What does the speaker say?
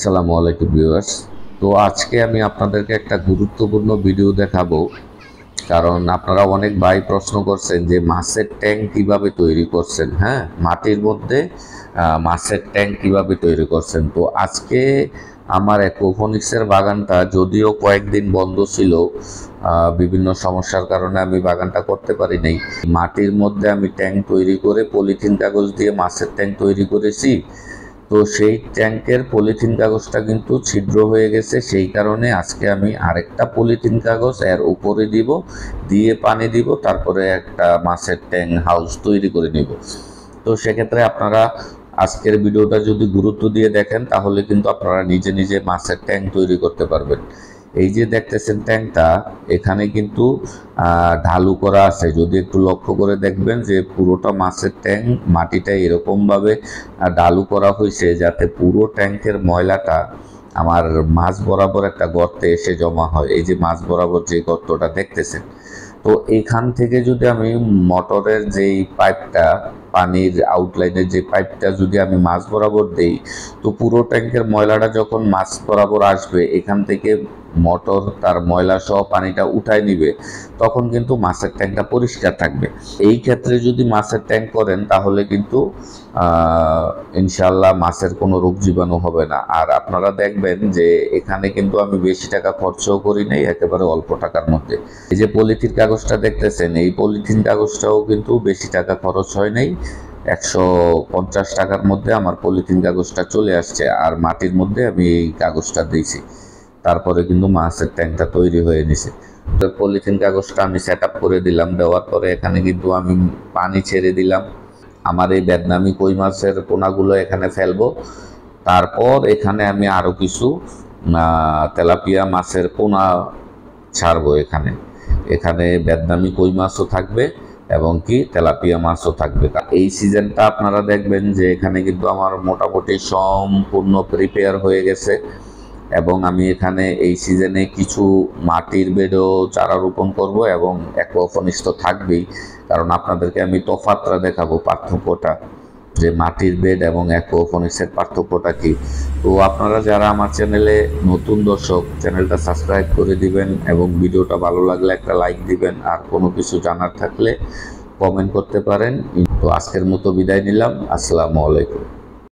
আসসালামু আলাইকুম ভিউয়ার্স। তো আজকে আমি আপনাদেরকে একটা গুরুত্বপূর্ণ ভিডিও দেখাবো, কারণ আপনারা অনেক ভাই প্রশ্ন করছেন যে মাছের ট্যাঙ্ক কিভাবে তৈরি করছেন। হ্যাঁ, মাটির মধ্যে মাছের ট্যাঙ্ক কিভাবে তৈরি করছেন। তো আজকে আমার অ্যাকোপনিক্সের বাগানটা যদিও কয়েকদিন বন্ধ ছিল, বিভিন্ন সমস্যার কারণে আমি বাগানটা করতে পারি নাই। মাটির মধ্যে আমি ট্যাঙ্ক তৈরি করে পলিথিন কাগজ দিয়ে মাছের ট্যাঙ্ক তৈরি করেছি। তো সেই ট্যাঙ্কের পলিথিন কাগজটা কিন্তু ছিদ্র হয়ে গেছে, সেই কারণে আজকে আমি আরেকটা পলিথিন কাগজ এর উপরে দিব, দিয়ে পানি দিব, তারপরে একটা মাছের ট্যাঙ্ক হাউস তৈরি করে নিব। তো সেক্ষেত্রে আপনারা আজকের ভিডিওটা যদি গুরুত্ব দিয়ে দেখেন তাহলে কিন্তু আপনারা নিজে নিজে মাছের ট্যাঙ্ক তৈরি করতে পারবেন। এই যে দেখতেছেন ট্যাঙ্কটা, এখানে কিন্তু ঢালু করা আছে। যদি একটু লক্ষ্য করে দেখবেন যে পুরোটা মাছের ট্যাঙ্ক মাটিটা এরকমভাবে ঢালু করা হয়েছে যাতে পুরো ট্যাঙ্কের ময়লাটা আমার মাছ বরাবর একটা গর্তে এসে জমা হয়। এই যে মাছ বরাবর যে গর্তটা দেখতেছেন, তো এইখান থেকে যদি আমি মোটরের যেই পাইপটা, পানির আউটলাইনের যে পাইপটা যদি আমি মাছ বরাবর দেই, তো পুরো ট্যাঙ্কের ময়লাটা যখন মাছ বরাবর আসবে, এখান থেকে মোটর তার ময়লা সহ পানিটা উঠায় নিবে, তখন কিন্তু মাছের ট্যাঙ্কটা পরিষ্কার থাকবে। এই ক্ষেত্রে যদি মাছের ট্যাঙ্ক করেন তাহলে কিন্তু ইনশাল্লাহ মাছের কোনো রোগ জীবাণু হবে না। আর আপনারা দেখবেন যে এখানে কিন্তু আমি বেশি টাকা খরচও করি নাই, একেবারে অল্প টাকার মধ্যে। এই যে পলিথিন কাগজটা দেখতেছেন, এই পলিথিন কাগজটাও কিন্তু বেশি টাকা খরচ হয় নাই। 150 টাকার মধ্যে আমার পলিথিন কাগজটা চলে আসছে, আর মাটির মধ্যে আমি এই কাগজটা দিয়েছি। তারপরে কিন্তু মাছের ট্যাঙ্কটা তৈরি হয়ে নিছে। তো পলিথিন কাগজটা আমি সেট আপ করে দিলাম, দেওয়ার পরে এখানে কিন্তু আমি পানি ছেড়ে দিলাম। আমার এই ভিয়েতনামি কই মাছের পোনাগুলো এখানে ফেলবো। তারপর এখানে আমি আরও কিছু তেলাপিয়া মাছের পোনা ছাড়বো। এখানে এখানে ভিয়েতনামি কই মাছও থাকবে এবং কি তেলাপিয়া মাছও থাকবে। এই সিজনটা আপনারা দেখবেন যে এখানে কিন্তু আমার মোটামুটি সম্পূর্ণ প্রিপেয়ার হয়ে গেছে, এবং আমি এখানে এই সিজনে কিছু মাটির বেডও চারা রোপণ করব এবং অ্যাকোপনিক্স তো থাকবেই, কারণ আপনাদেরকে আমি তফাৎটা দেখাবো, পার্থক্যটা, যে মাটির বেড এবং অ্যাকোপনিক্সের পার্থক্যটা কি। তো আপনারা যারা আমার চ্যানেলে নতুন দর্শক, চ্যানেলটা সাবস্ক্রাইব করে দিবেন এবং ভিডিওটা ভালো লাগলে একটা লাইক দিবেন। আর কোনো কিছু জানার থাকলে কমেন্ট করতে পারেন। তো আজকের মতো বিদায় নিলাম। আসসালামু আলাইকুম।